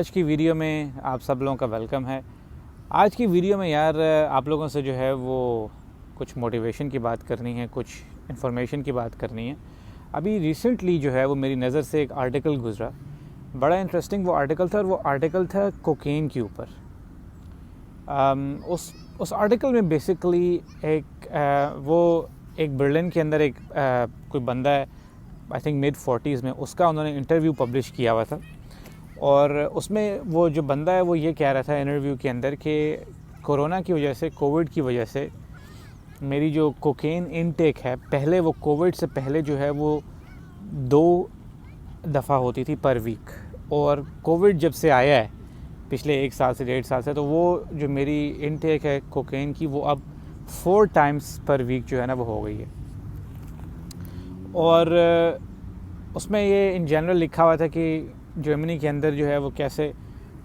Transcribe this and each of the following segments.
आज की वीडियो में आप सब लोगों का वेलकम है। आज की वीडियो में यार आप लोगों से जो है वो कुछ मोटिवेशन की बात करनी है, कुछ इन्फॉर्मेशन की बात करनी है। अभी रिसेंटली जो है वो मेरी नज़र से एक आर्टिकल गुजरा, बड़ा इंटरेस्टिंग वो आर्टिकल था, और वो आर्टिकल था कोकेन के ऊपर। उस आर्टिकल में बेसिकली वो एक बर्लिन के अंदर कोई बंदा है, आई थिंक मिड 40s में, उसका उन्होंने इंटरव्यू पब्लिश किया हुआ था। और उसमें वो जो बंदा है वो ये कह रहा था इंटरव्यू के अंदर कि कोरोना की वजह से, कोविड की वजह से मेरी जो कोकेन इनटेक है, पहले वो कोविड से पहले जो है वो 2 दफ़ा होती थी पर वीक, और कोविड जब से आया है पिछले 1 साल से 1.5 साल से, तो वो जो मेरी इनटेक है कोकेन की वो अब 4 टाइम्स पर वीक जो है ना वो हो गई है। और उसमें ये इन जनरल लिखा हुआ था कि जर्मनी के अंदर जो है वो कैसे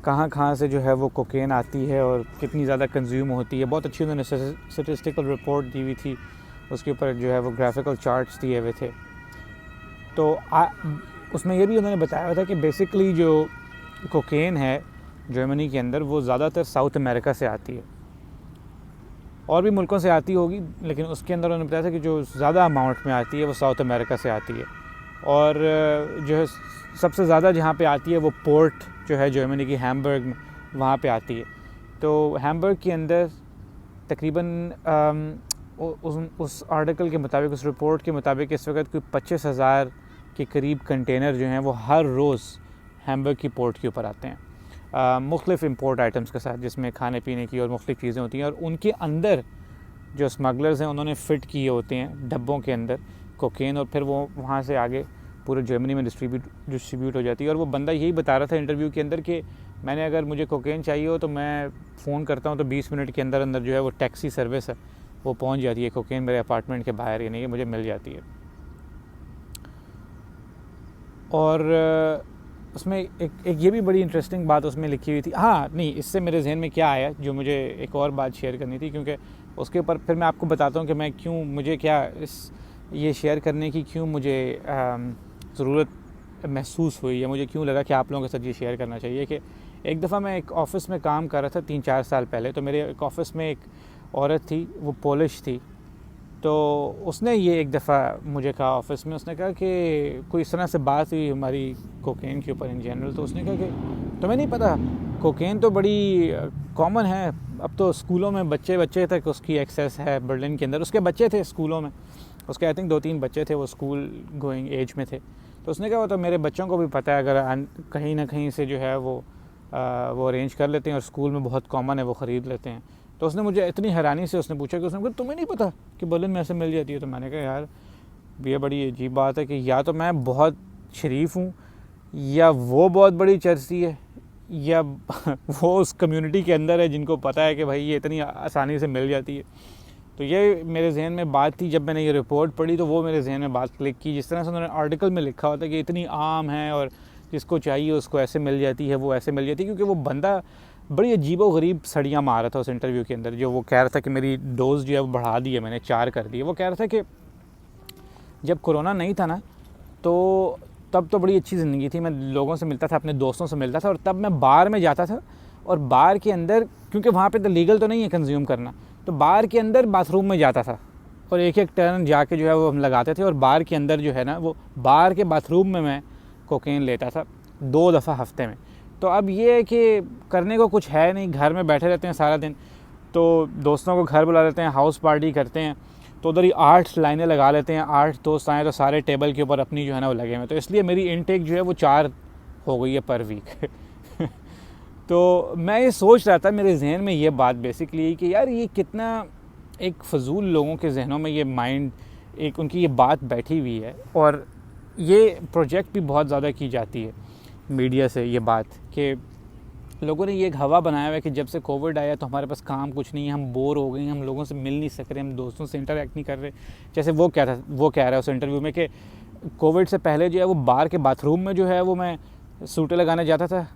कहाँ से जो है वो कोकेन आती है और कितनी ज़्यादा कंज्यूम होती है। बहुत अच्छी उन्होंने स्टैटिस्टिकल रिपोर्ट दी हुई थी, उसके ऊपर जो है वो ग्राफिकल चार्ट्स दिए हुए थे। तो उसमें ये भी उन्होंने बताया था कि बेसिकली जो कोकेन है जर्मनी के अंदर वो ज़्यादातर साउथ अमेरिका से आती है, और भी मुल्कों से आती होगी, लेकिन उसके अंदर उन्होंने बताया था कि जो ज़्यादा अमाउंट में आती है वो साउथ अमेरिका से आती है। और जो है सबसे ज़्यादा जहाँ पे आती है वो पोर्ट जो है जर्मनी की, हैम्बर्ग में, वहाँ पे आती है। तो हैम्बर्ग के अंदर तकरीबन उस आर्टिकल के मुताबिक, उस रिपोर्ट के मुताबिक, इस वक्त कोई 25,000 के करीब कंटेनर जो हैं वो हर रोज़ हैम्बर्ग की पोर्ट के ऊपर आते हैं, मुख्तलिफ़ इंपोर्ट आइटम्स के साथ, जिसमें खाने पीने की और मुख्तलिफ़ चीज़ें होती हैं। और उनके अंदर जो स्मगलर्स हैं उन्होंने फ़िट किए होते हैं डब्बों के अंदर कोकेन, और फिर वो वहाँ से आगे पूरे जर्मनी में डिस्ट्रीब्यूट हो जाती है। और वो बंदा यही बता रहा था इंटरव्यू के अंदर कि मैंने, अगर मुझे कोकेन चाहिए हो तो मैं फ़ोन करता हूँ तो 20 मिनट के अंदर अंदर जो है वो टैक्सी सर्विस है वो पहुँच जाती है कोकेन मेरे अपार्टमेंट के बाहर, यानी कि मुझे मिल जाती है। और उसमें एक ये भी बड़ी इंटरेस्टिंग बात उसमें लिखी हुई थी। हाँ नहीं, इससे मेरे जहन में क्या आया, जो मुझे एक और बात शेयर करनी थी, क्योंकि उसके ऊपर फिर मैं आपको बताता हूँ कि मैं क्यों, मुझे क्या ये शेयर करने की क्यों मुझे ज़रूरत महसूस हुई, या मुझे क्यों लगा कि आप लोगों के साथ ये शेयर करना चाहिए। कि एक दफ़ा मैं एक ऑफ़िस में काम कर रहा था 3-4 साल पहले। तो मेरे एक ऑफ़िस में एक औरत थी, वो पोलिश थी। तो उसने ये एक दफ़ा मुझे कहा ऑफ़िस में, उसने कहा कि कोई इस तरह से बात हुई हमारी कोकेन के ऊपर इन जनरल। तो उसने कहा कि तुम्हें नहीं पता, कोकेन तो बड़ी कॉमन है, अब तो स्कूलों में बच्चे तक उसकी एक्सेस है बर्लिन के अंदर। उसके बच्चे थे स्कूलों में, उसके आई थिंक 2-3 बच्चे थे, वो स्कूल गोइंग एज में थे। तो उसने कहा वो तो मेरे बच्चों को भी पता है, अगर कहीं ना कहीं से जो है वो अरेंज कर लेते हैं, और स्कूल में बहुत कॉमन है, वो ख़रीद लेते हैं। तो उसने मुझे इतनी हैरानी से उसने पूछा कि उसने कहा तुम्हें नहीं पता कि बर्लिन में ऐसे मिल जाती है। तो मैंने कहा यार ये बड़ी अजीब बात है कि या तो मैं बहुत शरीफ हूँ, या वो बहुत बड़ी चर्सी है, या वो उस कम्युनिटी के अंदर है जिनको पता है कि भाई ये इतनी आसानी से मिल जाती है। तो ये मेरे जहन में बात थी, जब मैंने ये रिपोर्ट पढ़ी तो वो मेरे जहन में बात क्लिक की। जिस तरह से उन्होंने आर्टिकल में लिखा होता है कि इतनी आम है और जिसको चाहिए उसको ऐसे मिल जाती है, वो ऐसे मिल जाती है। क्योंकि वो बंदा बड़ी अजीबो गरीब सड़ियाँ मार रहा था उस इंटरव्यू के अंदर। जो वो कह रहा था कि मेरी डोज जो है वो बढ़ा दी है मैंने, 4 कर दी है। वो कह रहा था कि जब कोरोना नहीं था ना, तो तब तो बड़ी अच्छी ज़िंदगी थी, मैं लोगों से मिलता था, अपने दोस्तों से मिलता था, और तब मैं बार में जाता था, और बार के अंदर, क्योंकि वहाँ पे तो लीगल तो नहीं है कंज्यूम करना, तो बार के अंदर बाथरूम में जाता था, और एक एक टर्न जाके जो है वो हम लगाते थे, और बार के अंदर जो है ना वो बार के बाथरूम में मैं कोकेन लेता था 2 दफ़ा हफ्ते में। तो अब ये है कि करने को कुछ है नहीं, घर में बैठे रहते हैं सारा दिन, तो दोस्तों को घर बुला लेते हैं, हाउस पार्टी करते हैं, तो उधर ही 8 लाइनें लगा लेते हैं, 8 दोस्त आए तो सारे टेबल के ऊपर अपनी जो है ना वो लगे हुए। तो इसलिए मेरी इनटेक जो है वो 4 हो गई है पर वीक। तो मैं ये सोच रहा था, मेरे जहन में ये बात बेसिकली कि यार ये कितना एक फ़जूल लोगों के जहनों में ये माइंड, एक उनकी ये बात बैठी हुई है। और ये प्रोजेक्ट भी बहुत ज़्यादा की जाती है मीडिया से, ये बात कि लोगों ने ये एक हवा बनाया हुआ है कि जब से कोविड आया तो हमारे पास काम कुछ नहीं है, हम बोर हो गए हैं, हम लोगों से मिल नहीं सक रहे, हम दोस्तों से इंटरेक्ट नहीं कर रहे। जैसे वो कह रहा है उस इंटरव्यू में कि कोविड से पहले जो है वो बार के बाथरूम में जो है वो मैं सूटे लगाने जाता था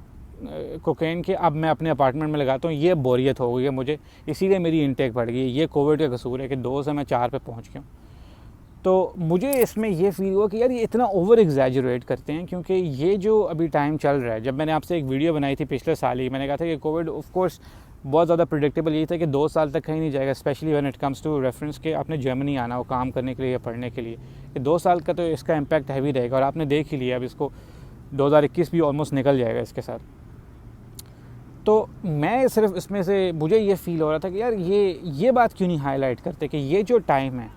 कोकेन के, अब मैं अपने अपार्टमेंट में लगाता हूँ। ये बोरियत हो गई है मुझे, इसीलिए मेरी इनटेक बढ़ गई है। ये कोविड का कसूर है कि 2 से मैं 4 पे पहुँच गया हूँ। तो मुझे इसमें ये फ़ील हुआ कि यार ये इतना ओवर एग्जैजरेट करते हैं, क्योंकि ये जो अभी टाइम चल रहा है, जब मैंने आपसे एक वीडियो बनाई थी पिछले साल ही, मैंने कहा था कि कोविड ऑफ कोर्स बहुत ज़्यादा प्रेडिक्टेबल यही था कि 2 साल तक कहीं नहीं जाएगा, specially when it comes to reference के आपने जर्मनी आना हो काम करने के लिए या पढ़ने के लिए, कि 2 साल का तो इसका इम्पैक्ट हैवी रहेगा। और आपने देख ही लिया, अब इसको 2021 भी ऑलमोस्ट निकल जाएगा इसके साथ। तो मैं सिर्फ इसमें से मुझे ये फ़ील हो रहा था कि यार ये बात क्यों नहीं हाईलाइट करते कि ये जो टाइम है,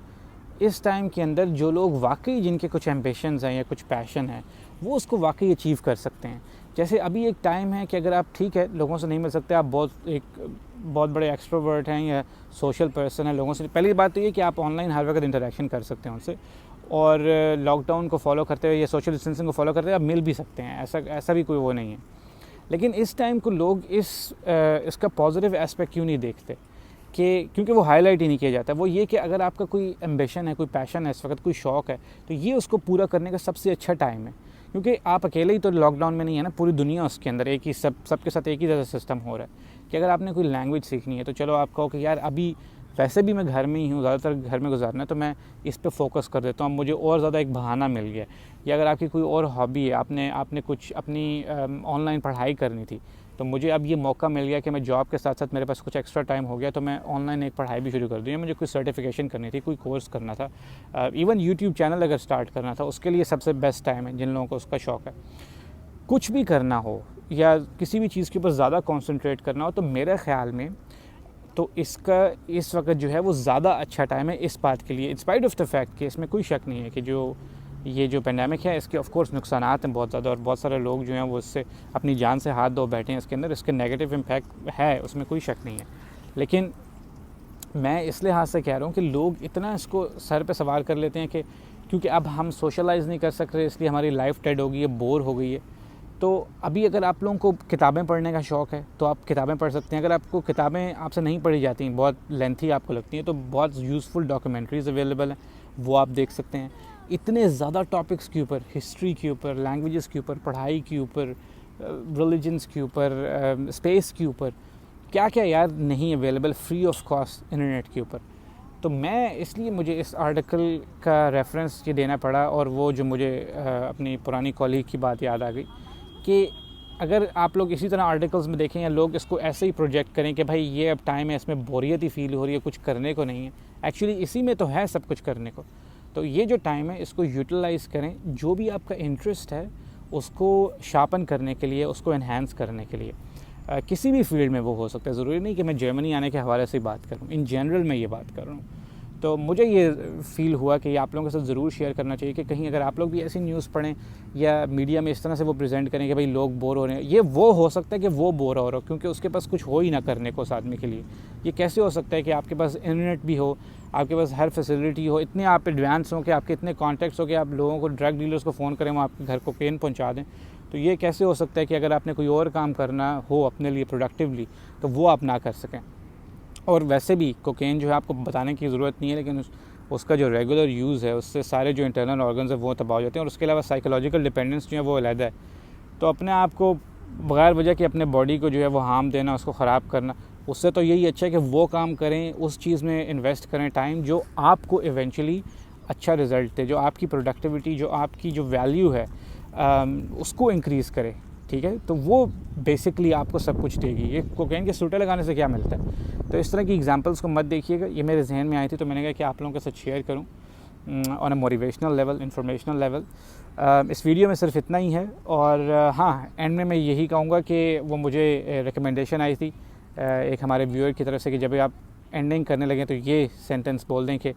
इस टाइम के अंदर जो लोग वाकई जिनके कुछ एम्बिशंस हैं या कुछ पैशन है, वो उसको वाकई अचीव कर सकते हैं। जैसे अभी एक टाइम है कि अगर आप ठीक है लोगों से नहीं मिल सकते, आप बहुत बड़े एक्सट्रोवर्ट हैं या सोशल पर्सन हैं, लोगों से पहली बात तो ये कि आप ऑनलाइन हर वक्त इंटरेक्शन कर सकते हैं उनसे, और लॉकडाउन को फॉलो करते हुए या सोशल डिस्टेंसिंग को फॉलो करते हुए आप मिल भी सकते हैं, ऐसा भी कोई वो नहीं है। लेकिन इस टाइम को लोग इसका पॉजिटिव एस्पेक्ट क्यों नहीं देखते, कि क्योंकि वो हाईलाइट ही नहीं किया जाता। वो ये कि अगर आपका कोई एम्बिशन है, कोई पैशन है, इस वक्त कोई शौक़ है, तो ये उसको पूरा करने का सबसे अच्छा टाइम है। क्योंकि आप अकेले ही तो लॉकडाउन में नहीं है ना, पूरी दुनिया उसके अंदर एक ही सबके साथ एक ही जैसा सिस्टम हो रहा है। कि अगर आपने कोई लैंग्वेज सीखनी है तो चलो आप कहो कि यार अभी वैसे भी मैं घर में ही हूँ, ज़्यादातर घर में गुजारना है, तो मैं इस पे फोकस कर देता हूँ, मुझे और ज़्यादा एक बहाना मिल गया। या अगर आपकी कोई और हॉबी है, आपने कुछ अपनी ऑनलाइन पढ़ाई करनी थी, तो मुझे अब ये मौका मिल गया कि मैं जॉब के साथ साथ मेरे पास कुछ एक्स्ट्रा टाइम हो गया, तो मैं ऑनलाइन एक पढ़ाई भी शुरू कर दी है। मुझे कोई सर्टिफिकेशन करनी थी, कोई कोर्स करना था, इवन यूट्यूब चैनल अगर स्टार्ट करना था, उसके लिए सबसे बेस्ट टाइम है जिन लोगों को उसका शौक़ है। कुछ भी करना हो या किसी भी चीज़ के ऊपर ज़्यादा कॉन्सेंट्रेट करना हो, तो मेरे ख़्याल में तो इसका इस वक्त जो है वो ज़्यादा अच्छा टाइम है इस बात के लिए, इंस्पाइट ऑफ द फैक्ट कि इसमें कोई शक नहीं है कि ये जो पेंडेमिक है इसके ऑफ कोर्स नुकसानात हैं बहुत ज़्यादा, और बहुत सारे लोग जो हैं वो इससे अपनी जान से हाथ धो बैठे हैं इसके अंदर, इसके नेगेटिव इम्पैक्ट है, उसमें कोई शक नहीं है। लेकिन मैं इस लिहाज से कह रहा हूँ कि लोग इतना इसको सर पे सवार कर लेते हैं कि क्योंकि अब हम सोशलाइज़ नहीं कर सक रहे, इसलिए हमारी लाइफ डेड हो गई है, बोर हो गई है। तो अभी अगर आप लोगों को किताबें पढ़ने का शौक़ है तो आप किताबें पढ़ सकते हैं। अगर आपको किताबें आपसे नहीं पढ़ी जाती, बहुत लेंथी आपको लगती हैं, तो बहुत यूज़फुल डॉक्यूमेंट्रीज़ अवेलेबल हैं, वो आप देख सकते हैं। इतने ज़्यादा टॉपिक्स के ऊपर, हिस्ट्री के ऊपर, लैंग्वेजेस के ऊपर, पढ़ाई के ऊपर, रिलीजन्स के ऊपर, स्पेस के ऊपर, क्या क्या यार नहीं available free of cost internet के ऊपर। तो मैं इसलिए मुझे इस आर्टिकल का रेफरेंस ये देना पड़ा, और वो जो मुझे अपनी पुरानी कॉलीग की बात याद आ गई कि अगर आप लोग इसी तरह आर्टिकल्स में देखें या लोग इसको ऐसे ही प्रोजेक्ट करें कि भाई ये अब टाइम है, इसमें बोरियत ही फील हो रही है, कुछ करने को नहीं है, एक्चुअली इसी में तो है सब कुछ करने को। तो ये जो टाइम है इसको यूटिलाइज़ करें, जो भी आपका इंटरेस्ट है उसको शार्पन करने के लिए, उसको एनहांस करने के लिए। किसी भी फील्ड में वो हो सकता है, ज़रूरी नहीं कि मैं जर्मनी आने के हवाले से बात करूँ, इन जनरल मैं ये बात कर रहा हूँ। तो मुझे ये फ़ील हुआ कि आप लोगों के साथ ज़रूर शेयर करना चाहिए कि कहीं अगर आप लोग भी ऐसी न्यूज़ पढ़ें या मीडिया में इस तरह से वो प्रेजेंट करें कि भाई लोग बोर हो रहे हैं, ये वो हो सकता है कि वो बोर हो रहा हो क्योंकि उसके पास कुछ हो ही ना करने को उस आदमी के लिए। ये कैसे हो सकता है कि आपके पास इंटरनेट भी हो, आपके पास हर फैसिलिटी हो, इतने आप एडवांस हों कि आपके इतने कॉन्टैक्ट्स हो कि आप लोगों को, ड्रग डीलर्स को फ़ोन करें, वो आपके घर कोकेन पहुँचा दें। तो ये कैसे हो सकता है कि अगर आपने कोई और काम करना हो अपने लिए प्रोडक्टिवली, तो वो आप ना कर सकें। और वैसे भी कोकेन जो है आपको बताने की ज़रूरत नहीं है, लेकिन उसका जो रेगुलर यूज़ है उससे सारे जो इंटरनल ऑर्गन्स हैं वो तबाह हो जाते हैं, और उसके अलावा साइकोलॉजिकल डिपेंडेंस जो है वो अलग है। तो अपने आप को बगैर वजह के अपने बॉडी को जो है वो हार्म देना, उसको ख़राब करना, उससे तो यही अच्छा है कि वो काम करें, उस चीज़ में इन्वेस्ट करें टाइम जो आपको इवेंचुअली अच्छा रिज़ल्ट दे, जो आपकी प्रोडक्टिविटी, जो आपकी जो वैल्यू है उसको इंक्रीज़ करे। ठीक है, तो वो बेसिकली आपको सब कुछ देगी। ये कोकेन के सूटे लगाने से क्या मिलता है? तो इस तरह की एग्जांपल्स को मत देखिएगा। ये मेरे जहन में आई थी तो मैंने कहा कि आप लोगों के साथ शेयर करूं on a motivational level, informational level. इस वीडियो में सिर्फ इतना ही है। और हाँ, एंड में मैं यही कहूँगा कि वो मुझे रिकमेंडेशन आई थी एक हमारे व्यूअर की तरफ से कि जब आप एंडिंग करने लगें तो ये सेंटेंस बोल दें कि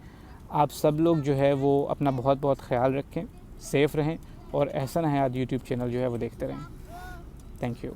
आप सब लोग जो है वो अपना बहुत बहुत ख्याल रखें, सेफ़ रहें, और एहसन हयात यूट्यूब चैनल जो है वो देखते रहें। Thank you.